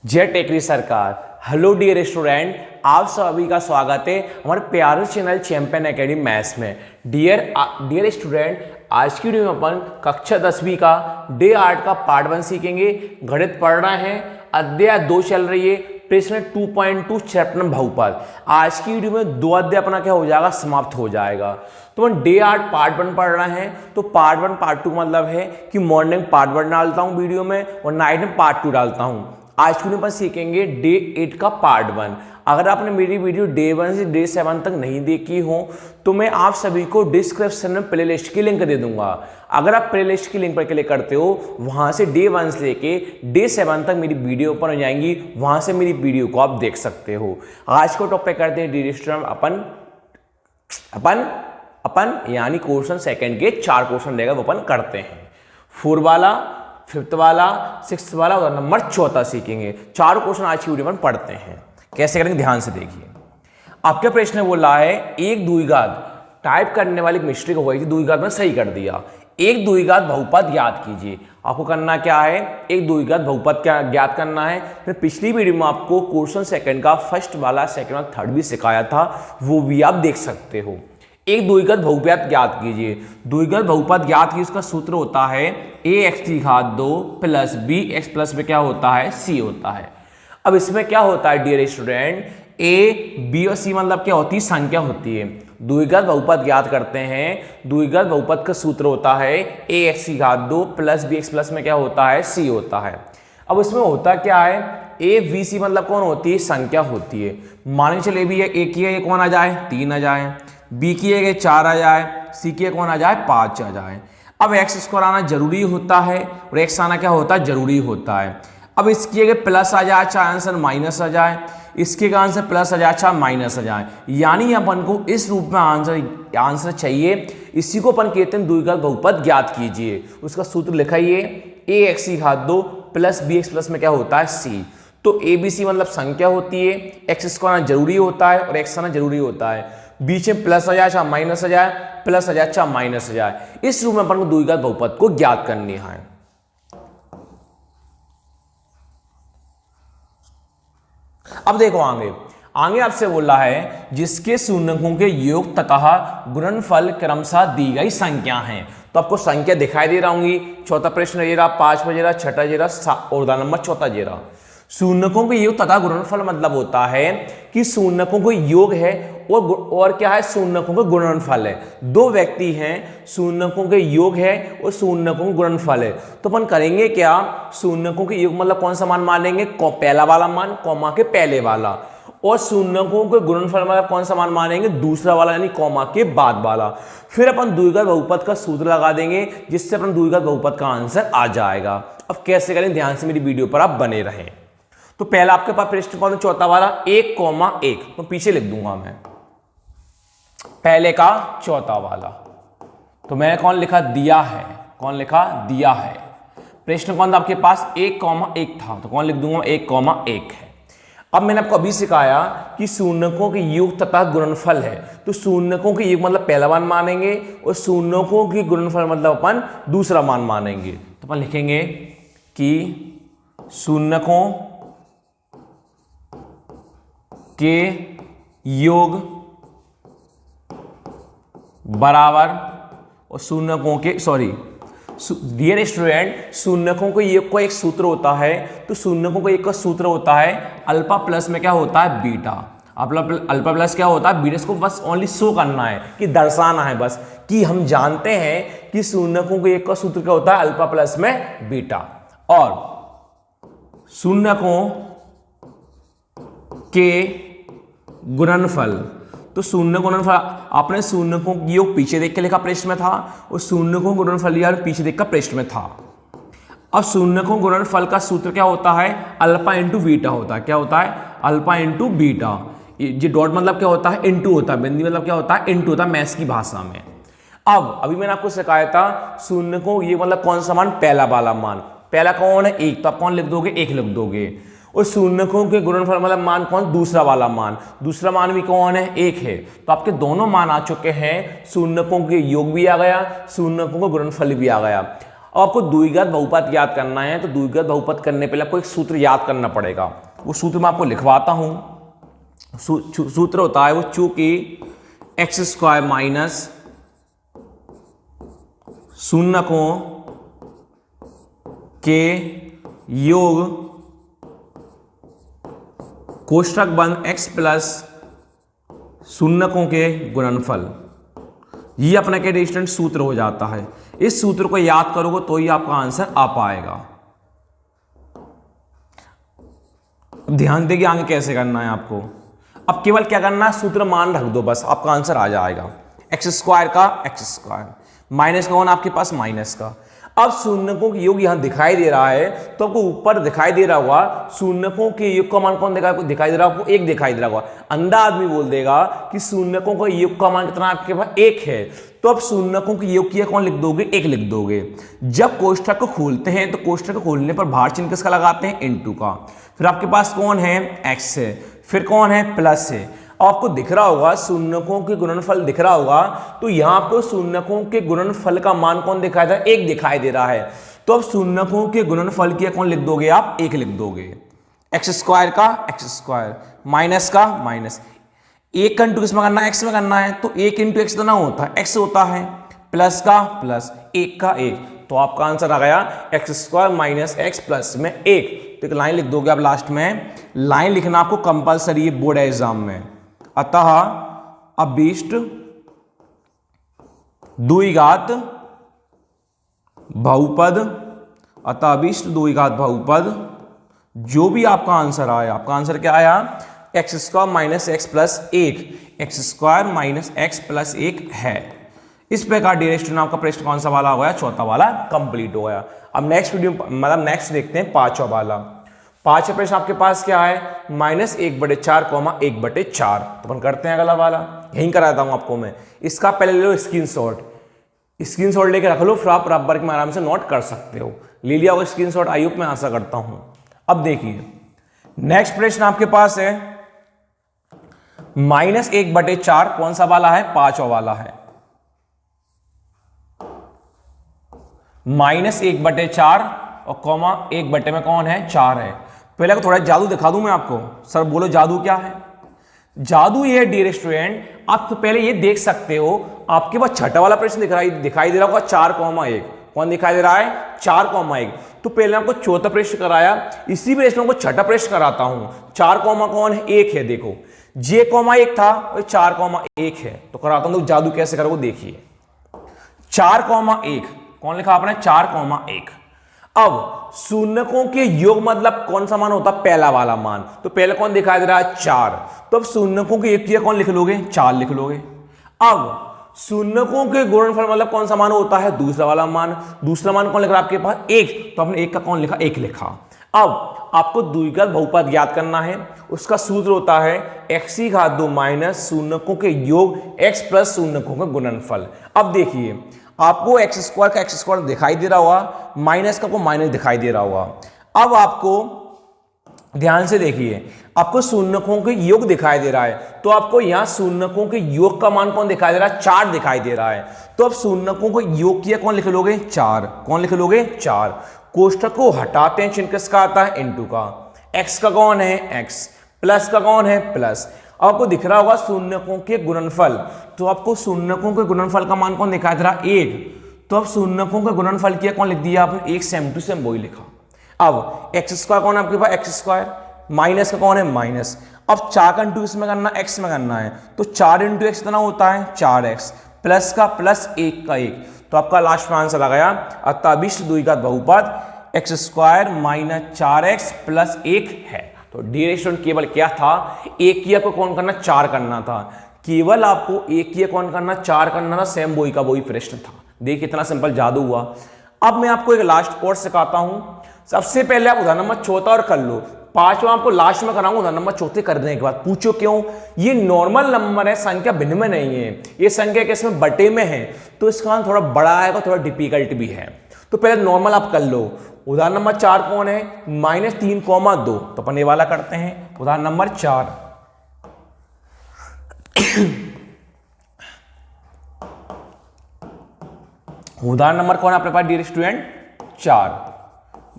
जय टेकरी सरकार। Hello dear student, आप सभी का स्वागत है हमारे प्यारे चैनल चैंपियन एकेडमी मैथ्स में। डियर स्टूडेंट, आज की वीडियो में अपन कक्षा 10वीं का डे 8 का पार्ट 1 सीखेंगे। गणित पढ़ना है, अध्याय 2 चल रही है, प्रश्न 2.2 चैप्टर नंबर बहुपद। आज की वीडियो में 2 अध्याय अपना क्या हो जाएगा, समाप्त हो जाएगा। तो मैं डे 8 पार्ट 1 पढ़ना है, तो पार्ट 1 पार्ट 2 मतलब है कि मॉर्निंग पार्ट 1 डालता हूँ वीडियो में और नाइट में पार्ट 2 डालता हूँ। आज की वीडियो पर सीखेंगे डे 8 का पार्ट 1। अगर आपने मेरी वीडियो डे 1 से डे 7 तक नहीं देखी हो तो मैं आप सभी को डिस्क्रिप्शन में प्लेलिस्ट की लिंक दे दूंगा। अगर आप प्लेलिस्ट की लिंक पर क्लिक करते हो, वहां से डे 1 से लेके डे 7 तक मेरी वीडियो ओपन हो जाएंगी, वहां से मेरी वीडियो को आप देख सकते हो। आज को टॉपिक करते हैं डिस्ट्रीब्यूशन अपन यानी क्वेश्चन सेकंड के 4 क्वेश्चन देगा वो अपन करते हैं। 4 वाला, 5th वाला, 6th वाला और नंबर 4 सीखेंगे। 4 क्वेश्चन आज की वीडियो में पढ़ते हैं। कैसे करेंगे ध्यान से देखिए। आपके प्रश्न में बोला है एक द्विघात, टाइप करने वाली मिस्टेक हो गई थी, द्विघात में सही कर दिया। एक द्विघात बहुपद ज्ञात कीजिए। आपको करना क्या है, एक द्विघात बहुपद क्या ज्ञात करना है। फिर पिछली वीडियो में आपको क्वेश्चन सेकंड का फर्स्ट वाला, सेकंड और थर्ड भी सिखाया था, वो भी आप देख सकते हो। एक द्विघात बहुपद ज्ञात कीजिए। द्विघात बहुपद ज्ञात कीजिए, उसका सूत्र होता है ax⁴ प्लस bx प्लस में क्या होता है, c होता है। अब इसमें क्या होता है डियर स्टूडेंट, a, b और c मतलब क्या होती है, संख्या होती है। द्विघात बहुपद ज्ञात करते हैं, द्विघात बहुपद का सूत्र होता है ax⁴ प्लस bx प्लस में क्या होता है, c होता है। अब इसमें होता क्या है, a b c मतलब कौन होती है, संख्या होती है। मान के चले भी a की है कौन आ जाए, 3 आ जाए, b की है 4 आ जाए, c की कौन आ जाए, 5 आ जाए। अब x² आना जरूरी होता है और x आना क्या होता है, जरूरी होता है। अब इसकी अगर प्लस आ जाए चाहे आंसर माइनस आ जाए, इसके का आंसर प्लस आ जाए चाहे माइनस आ जाए, यानी अपन को इस रूप में आंसर चाहिए। इसी को अपन कहते हैं द्विघात बहुपद ज्ञात कीजिए। उसका सूत्र लिखाइए ax⁴ प्लस bx प्लस में क्या होता है, c। तो abc मतलब संख्या होती है, x² आना जरूरी होता है और x आना जरूरी होता है। बीच में प्लस आ जाए चाहे माइनस आ जाए, प्लस आ जाए चाहे माइनस आ जाए। इस रूप में अपन को द्विघात बहुपद को ज्ञात करनी है। अब देखो आगे आपसे बोला है जिसके शून्यकों के योग तथा गुणनफल क्रमशः दी गई संख्या हैं। तो आपको संख्या दिखाई दे रहा होंगी। चौथा प्रश्न ये रहा, 5 बजे रहा, छठा जे रहा और नंबर 4 जे रहा। शून्यकों के योग तथा गुणनफल मतलब होता है कि शून्यकों को योग है और क्या है, शून्यकों का गुणनफल है। 2 व्यक्ति हैं, शून्यकों के योग है और शून्यकों का गुणनफल है। तो अपन करेंगे क्या, शून्यकों के योग मतलब कौन सा मान मानेंगे, पहला वाला मान, कॉमा के पहले वाला, और शून्यकों के गुणनफल मतलब कौन सा मान मानेंगे, दूसरा वाला यानी कॉमा के बाद वाला। फिर अपन द्विघात बहुपद का सूत्र लगा देंगे, जिससे अपन द्विघात बहुपद का आंसर आ जाएगा। अब कैसे करें, ध्यान से मेरी वीडियो पर आप बने रहें। तो पहला आपके पास प्रश्न कौन है, चौथा वाला, 1,1, तो पीछे लिख दूंगा मैं पहले का चौथा वाला। तो मैंने कौन लिखा, दिया है, कौन लिखा, दिया है। प्रश्न कौन था आपके पास, 1,1 था, तो कौन लिख दूंगा, 1,1 है। अब मैंने आपको अभी सिखाया कि शून्यकों के योग तथा गुणनफल है। तो शून्यकों के योग मतलब पहला मान मानेंगे और शून्यकों की गुणनफल मतलब अपन दूसरा मान मानेंगे। तो अपन लिखेंगे कि शून्यकों के योग बराबर और शून्यकों के डियर स्टूडेंट, शून्यकों के योग का एक सूत्र होता है। तो शून्यकों का एक का सूत्र होता है अल्फा प्लस में क्या होता है, बीटा। अल्फा प्लस क्या होता है, बीटा। इसको बस ओनली शो करना है कि दर्शाना है बस कि हम जानते हैं कि शून्यकों के एक का सूत्र क्या होता है, अल्फा प्लस में बीटा। और शून्यकों के गुणनफल, तो शून्य गुणनफल आपने शून्यकों की योग पीछे देख के लिखा, प्रश्न में था, और शून्यकों गुणनफल यार पीछे देख कर प्रश्न में था। अब शून्यकों गुणनफल का सूत्र क्या होता है, अल्फा इंटू बीटा होता है। क्या होता है, अल्फा इंटू बीटा। ये डॉट मतलब क्या होता है, इंटू होता है, बिंदी मतलब क्या होता है, इंटू होता है मैथ्स की भाषा में। अब अभी मैंने आपको सिखाया था शून्यकों ये मतलब कौन सा मान, पहला वाला मान। पहला कौन है, 1, तो आप कौन लिख दोगे, 1 लिख दोगे। और शून्यकों के गुणनफल मतलब मान कौन, दूसरा वाला मान, दूसरा मान भी कौन है, 1 है। तो आपके दोनों मान आ चुके हैं, शून्यकों के योग भी आ गया, शून्यकों का गुणनफल भी आ गया। अब आपको द्विघात बहुपद याद करना है, तो द्विघात बहुपद करने पहले आपको एक सूत्र याद करना पड़ेगा। वो सूत्र मैं आपको लिखवाता हूं। सूत्र होता है वो, चूंकि x² माइनस शून्यकों के योग कोष्ठक बंद x प्लस शून्यकों के गुणनफल, ये अपना क्या डिस्टेंट सूत्र हो जाता है। इस सूत्र को याद करोगे तो ही आपका आंसर आ पाएगा। ध्यान देंगे आगे कैसे करना है आपको। अब केवल क्या करना है, सूत्र मान रख दो, बस आपका आंसर आ जाएगा। x² का x², माइनस का कौन आपके पास, माइनस का। अब शून्यकों के योग यहां दिखाई दे रहा है, तो आपको ऊपर दिखाई दे रहा होगा शून्यकों के योग का मान कौन दिखाई दे रहा है, आपको 1 दिखाई दे रहा होगा। अंधा आदमी बोल देगा कि शून्यकों का योग का मान कितना आपके पास, 1 है। तो अब शून्यकों के योग किया कौन लिख दोगे, 1 लिख दोगे। जब कोष्ठक को खोलते हैं तो कोष्ठक को खोलने पर भार चिन्ह किसका लगाते हैं, इनटू का। फिर आपके पास कौन है, x है, फिर कौन है, प्लस है। आपको दिख रहा होगा शून्यकों के गुणनफल दिख रहा होगा, तो यहां आपको शून्यकों के गुणनफल का मान कौन दिखाई दे रहा है, 1 दिखाई दे रहा है। तो अब शून्यकों के गुणनफल किया कौन लिख दोगे आप, 1 लिख दोगे। x² का x², माइनस का माइनस, 1 का इंटू किसमें करना है, x में करना है, तो 1 इंटू एक्स तो ना होता है, x होता है, प्लस का प्लस, 1 का 1, तो आपका आंसर आ गया x² माइनस x प्लस में 1। तो एक लाइन लिख दोगे आप लास्ट में, लाइन लिखना आपको कंपलसरी है बोर्ड एग्जाम में। अतः अभीष्ट द्विघात बहुपद, अतः अभीष्ट द्विघात बहुपद, जो भी आपका आंसर आया, आपका आंसर क्या आया, x² minus x plus 1, x² minus x plus 1 है। इस प्रकार डिरेक्शन आपका प्रश्न कौन सा वाला हो गया, चौथा वाला कंप्लीट हो गया। अब नेक्स्ट वीडियो मतलब नेक्स्ट देखते हैं पांचवा वाला। पांचवा प्रश्न आपके पास क्या है, -1/4, 1/4। तो अपन करते हैं अगला वाला, यहीं कराता हूं आपको मैं। इसका पहले ले लो स्क्रीनशॉट लेके रख लो, फिर आप रबर में आराम से नोट कर सकते हो। ले लिया होगा स्क्रीनशॉट, आई होप मैं आशा करता हूं। अब देखिए नेक्स्ट प्रश्न आपके पास है -1/4, कौन सा वाला है, पांचवा वाला है। -1/4 और कॉमा 1 में कौन है, 4 है। पहले को थोड़ा जादू दिखा दूं मैं आपको। सर बोलो जादू क्या है। जादू ये है डियर स्टूडेंट, आप पहले ये देख सकते हो, आपके पास छठा वाला प्रश्न दिखाई दे रहा होगा 4,1। कौन दिखाई दे रहा है, 4,1। तो पहले आपको चौथा प्रश्न कराया, इसी प्रश्न में आपको छठा प्रश्न कराता हूं। 4, कौन है, 1 है। देखो j,1 था और 4,1 है। तो कराता हूं, तो जादू कैसे करोगे देखिए। 4,1 कौन लिखा आपने, 4,1। अब शून्यकों के योग मतलब कौन सा मान होता है, पहला वाला मान। तो पहले कौन दिखाई दे रहा है, 4। तो अब शून्यकों के योग किया कौन लिख लोगे, 4 लिख लोगे। अब शून्यकों के गुणनफल मतलब कौन सा मान होता है, दूसरा वाला मान। दूसरा मान कौन लिख रहा है आपके पास, 1। तो आपने 1 का कौन लिखा, 1 लिखा। अब आपको द्विघात बहुपद ज्ञात करना है। उसका सूत्र होता है x⁻² माइनस शून्यकों के योग x प्लस शून्यकों का गुणनफल। अब देखिए आपको x² का x² दिखाई दे रहा होगा, माइनस का को माइनस दिखाई दे रहा होगा। अब आपको ध्यान से देखिए, आपको शून्यकों के योग दिखाई दे रहा है, तो आपको यहां शून्यकों के योग का मान कौन दिखाई दे रहा है, 4 दिखाई दे रहा है। तो अब शून्यकों को योग किया कौन लिख लोगे, 4। कौन लिख लोगे, 4। कोष्ठक को हटाते हैं, चिन्ह किसका आता है, इनटू का। x का कौन है, x, प्लस का कौन है, प्लस। आपको दिख रहा होगा शून्यकों के गुणनफल, तो आपको शून्यकों के गुणनफल का मान कौन दिखाई दे रहा है, 1। तो अब शून्यकों के गुणनफल किया कौन लिख दिया आपने, 1 सेम टू सेम वही लिखा। अब x² कौन है आपके पास, x², माइनस का कौन है, माइनस। अब 4 का इंटू इसमें करना, x में करना है, तो 4 इंटू एक्स कितना होता है, 4x, प्लस का प्लस 1 का 1। तो आपका लास्ट में आंसर आ गया। अतः अभीष्ट द्विघात बहुपद x² माइनस 4x प्लस 1 है। तो डियर स्टूडेंट केवल क्या था, एक किया को कौन करना, 4 करना था। केवल आपको एक किया कौन करना, 4 करना था। सेम वही का वही प्रश्न था। देखिए कितना सिंपल जादू हुआ। अब मैं आपको एक लास्ट और सिखाता हूं। सबसे पहले आप उदाहरण नंबर चौथा और कर लो, पांचवा आपको लास्ट में कराऊंगा उदाहरण नंबर चौथे करने के बाद। पूछो क्यों, ये नॉर्मल नंबर है, संख्या भिन्न में नहीं है, ये संख्या किसमें, बटे में है, तो इसका थोड़ा बड़ा आएगा, थोड़ा डिफिकल्ट भी है। तो पहले नॉर्मल आप कर लो। उदाहरण नंबर 4 कौन है, -3,2। तो अपन ये वाला करते हैं, उदाहरण नंबर 4। उदाहरण नंबर कौन है अपने पास डियर स्टूडेंट, 4।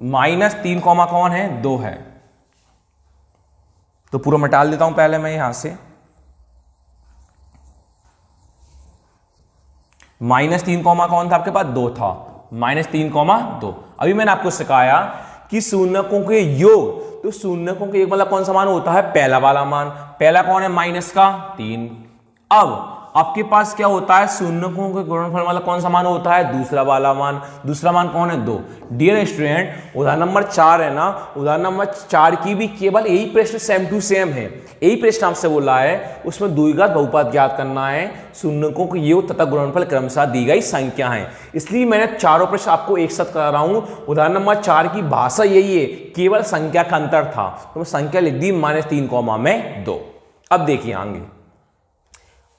-3 कौन है, 2 है। तो पूरा मिटा देता हूं पहले मैं यहां से। -3 कौन था आपके पास, 2 था। -3,2। अभी मैंने आपको सिखाया कि शून्यकों के योग, तो शून्यकों के योग मतलब कौन सा मान होता है, पहला वाला मान। पहला कौन है, -3। अब आपके पास क्या होता है, शून्यकों के गुणनफल मतलब कौन सा मान होता है, दूसरा वाला मान। दूसरा मान कौन है, 2। डियर स्टूडेंट उदाहरण नंबर 4 है ना, उदाहरण नंबर 4 की भी केवल यही प्रश्न सेम टू सेम है। यही प्रश्न आपसे बोला है, उसमें द्विघात बहुपद ज्ञात करना है, शून्यकों के योग तथा गुणनफल क्रमशः दी गई संख्या है। इसलिए मैंने चारों प्रश्न आपको एक साथ करा रहा हूं। उदाहरण नंबर 4 की भाषा यही है, केवल संख्या का अंतर था, तो मैं संख्या लिख दी -3,2। अब देखिए आगे,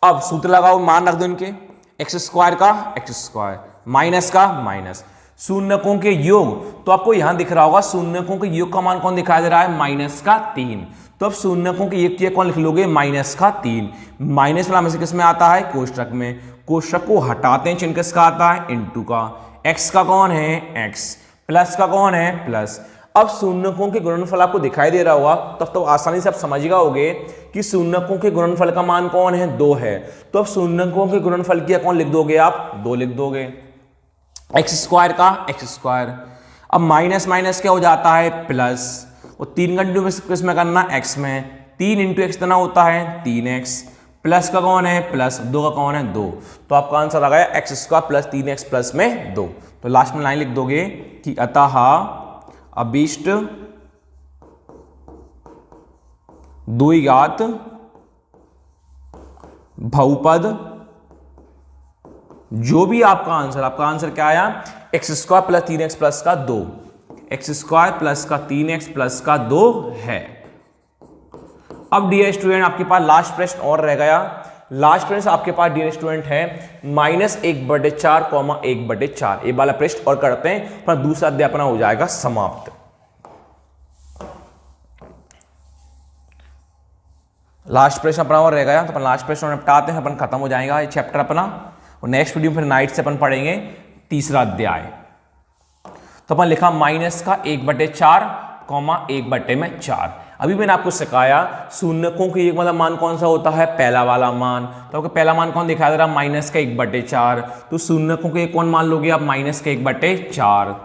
अब सूत्र लगाओ, मान रख दो इनके, x² का x², माइनस का माइनस, शून्यकों के योग। तो आपको यहां दिख रहा होगा शून्यकों के योग का मान कौन दिखाई दे रहा है, -3। तो अब शून्यकों के योग कौन लिख लोगे, -3। माइनस वाला हमेशा किस में आता है, कोष्ठक में। कोष्ठक को हटाते हैं, चिन्ह किसका आता है, इनटू का। x का कौन है, x, प्लस का कौन है, प्लस। अब शून्यकों के गुणनफल आपको दिखाई दे रहा होगा, तब तो आसानी से आप समझ गए कि शून्यकों के गुणनफल का मान कौन है, 2 है। तो अब शून्यकों के गुणनफल की कौन लिख दोगे आप, 2 लिख दोगे। x² का x²। अब माइनस माइनस क्या हो जाता है, प्लस। और 3 घंटे में किसमें करना, x में। 3 इंटू एक्स कितना होता है, 3x। प्लस का कौन है, प्लस। 2 का कौन है, 2। तो आपका आंसर आ गया x² प्लस 3x प्लस में 2। तो लास्ट में लाइन लिख दोगे कि अतः अभीष्ट द्विघात बहुपद, जो भी आपका आंसर क्या आया, x² प्लस 3x प्लस का 2, x² प्लस का 3x प्लस का 2 है। अब डियर स्टूडेंट आपके पास लास्ट प्रश्न और रह गया। लास्ट प्रश्न आपके पास डियर स्टूडेंट है -1/4, 1/4। ये वाला प्रश्न और करते हैं, पर दूसरा अध्याय अपना हो जाएगा समाप्त। लास्ट प्रश्न अपना और रह गया, तो अपन लास्ट प्रश्न निपटाते हैं, अपन खत्म हो जाएगा ये चैप्टर अपना। और नेक्स्ट वीडियो में फिर नाइट से अपन पढ़ेंगे तीसरा अध्याय। तो अपन लिखा -1/4, 1/4। अभी मैंने आपको सिखाया शून्यकों के एक मतलब मान कौन सा होता है, पहला वाला मान। तो आपको पहला मान कौन दिखाई दे रहा है, -1/4। तो शून्यकों के कौन मान लोगे आप, -1/4।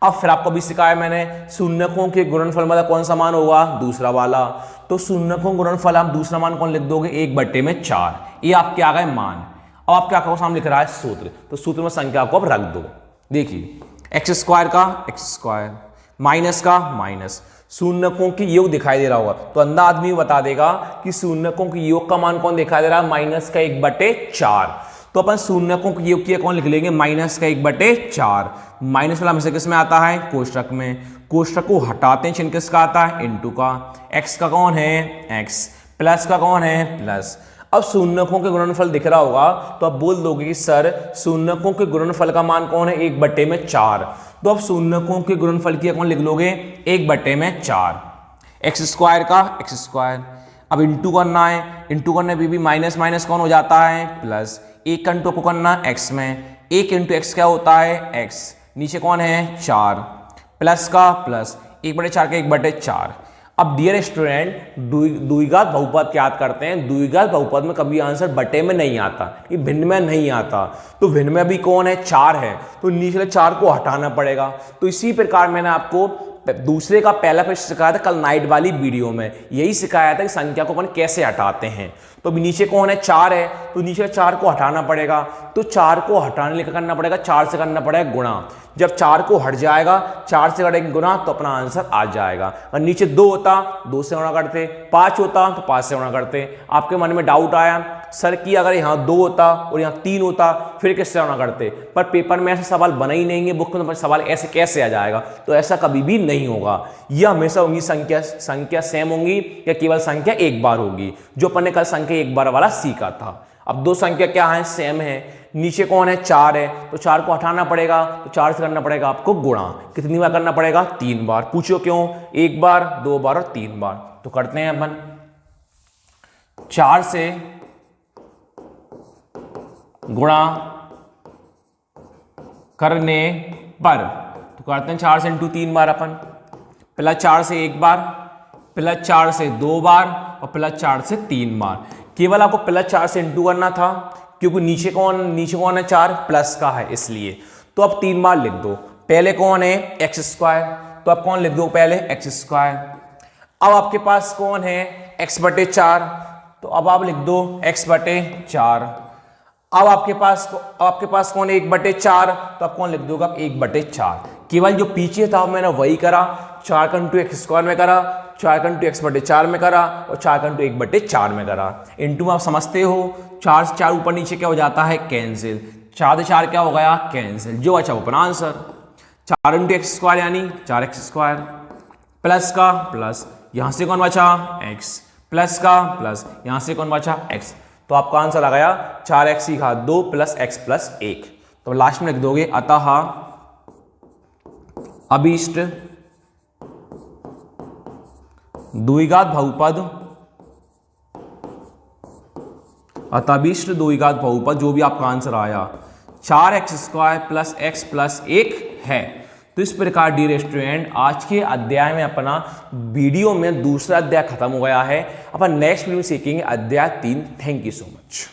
अब फिर आपको भी सिखाया मैंने शून्यकों के गुणनफल मतलब कौन सा मान होगा, दूसरा वाला। तो शून्यकों गुणनफल आप दूसरा मान कौन लिख दोगे, 1/4। ये आपके आ गए मान। अब आप क्या कहो, सामने लिख रहा है सूत्र, तो सूत्र में संख्या को अब रख दो। देखिए x² का x², माइनस का माइनस, शून्यकों की योग दिखाई दे रहा होगा, तो अंधा आदमी बता देगा कि शून्यकों की योग का मान कौन दिखाई दे रहा है, -1/4। तो अपन शून्यकों की योग की कौन लिख लेंगे, -1/4। माइनस वाला हमेशा किस में आता है, कोष्ठक में। कोष्ठक को हटाते हैं, चिन्ह किसका आता है, इनटू का। x का कौन है, x, प्लस का कौन है, प्लस। अब शून्यकों के गुणनफल दिख रहा होगा, तो आप बोल दोगे कि सर शून्यकों के गुणनफल का मान कौन है, 1/4। तो अब शून्यकों के गुणनफल की कौन लिख लोगे, 1/4। x² का x²। अब इंटू करना है, इंटू करने भी माइनस माइनस कौन हो जाता है, प्लस। एक इंटू को करना x में, 1 इंटू एक्स क्या होता है, x। नीचे कौन है, 4, प्लस का प्लस, 1/4 का 1/4। अब डियर स्टूडेंट द्विघात बहुपद याद करते हैं, द्विघात बहुपद में कभी आंसर बटे में नहीं आता, ये भिन्न में नहीं आता। तो भिन्न में भी कौन है, 4 है, तो नीचे 4 को हटाना पड़ेगा। तो इसी प्रकार मैंने आपको दूसरे का पहला प्रश्न सिखाया था कल नाइट वाली वीडियो में, यही सिखाया था कि संख्या को अपन कैसे हटाते हैं। तो नीचे कौन है, 4 है, तो नीचे 4 को हटाना पड़ेगा। तो 4 को हटाने लिए करना पड़ेगा, 4 से करना पड़ेगा गुणा। जब 4 को हट जाएगा, 4 से करेंगे गुणा, तो अपना आंसर आ जाएगा। और नीचे 2 होता, 2 से गुणा करते, 5 होता तो 5 से गुणा करते। आपके मन में डाउट आया सर कि अगर यहाँ 2 होता और यहाँ 3 होता फिर किससे गुणा करते, पर पेपर में ऐसा सवाल बना ही नहीं है, बुक में सवाल ऐसे कैसे आ जाएगा, तो ऐसा कभी भी नहीं होगा। यह हमेशा होंगी संख्या सेम होंगी या केवल संख्या एक बार होगी, जो अपन ने कल संख्या एक बार वाला सीखा था। अब दो संख्या क्या है, सेम है, नीचे कौन है, 4 है, तो 4 को हटाना पड़ेगा, तो 4 से करना पड़ेगा आपको गुणा। कितनी बार करना पड़ेगा, 3 बार। पूछो क्यों, 1 बार, 2 बार और 3 बार। तो करते हैं अपन 4 से गुणा करने पर, तो करते हैं 4 से इंटू 3 बार अपन, प्लस 4 से 1 बार, प्लस 4 से 2 बार और प्लस 4 से 3 बार। केवल आपको प्लस 4 से इंटू करना था क्योंकि नीचे कौन है, 4 प्लस का है इसलिए। तो अब 3 बार लिख दो। पहले कौन है, एक्स स्क्वायर, तो अब कौन लिख दो, पहले एक्स स्क्वायर। अब आपके पास कौन है, x बटे 4, तो अब आप लिख दो x बटे 4। अब आपके पास कौन है, 1 बटे 4, तो आप कौन लिख दोगा, 1 बटे 4। केवल जो पीछे था मैंने वही करा, 4 का इंटू एक्स स्क्वायर में करा, 4 का इंटू एक्स बटे 4 में करा और 4 का इंटू 1 बटे 4 में करा। इंटू आप समझते हो, 4 से 4 ऊपर नीचे क्या हो जाता है, कैंसिल। 4 से 4 क्या हो गया, कैंसिल। जो अच्छा वो अपना आंसर 4 इंटू एक्स स्क्वायर यानी 4x स्क्वायर, प्लस का प्लस, यहां से कौन बचा, x, प्लस का प्लस, यहां से कौन बचा, x। तो आपका आंसर आ गया 4x की घात 2 प्लस x प्लस 1। तो लास्ट में लिख दोगे अतः अभीष्ट द्विघात बहुपद, अतःभीष्ट द्विघात बहुपद जो भी आपका आंसर आया 4x square plus x plus 1 है। तो इस प्रकार डियर स्टूडेंट आज के अध्याय में अपना वीडियो में दूसरा अध्याय खत्म हो गया है। अपन नेक्स्ट वीडियो में सीखेंगे अध्याय 3। Thank you so much.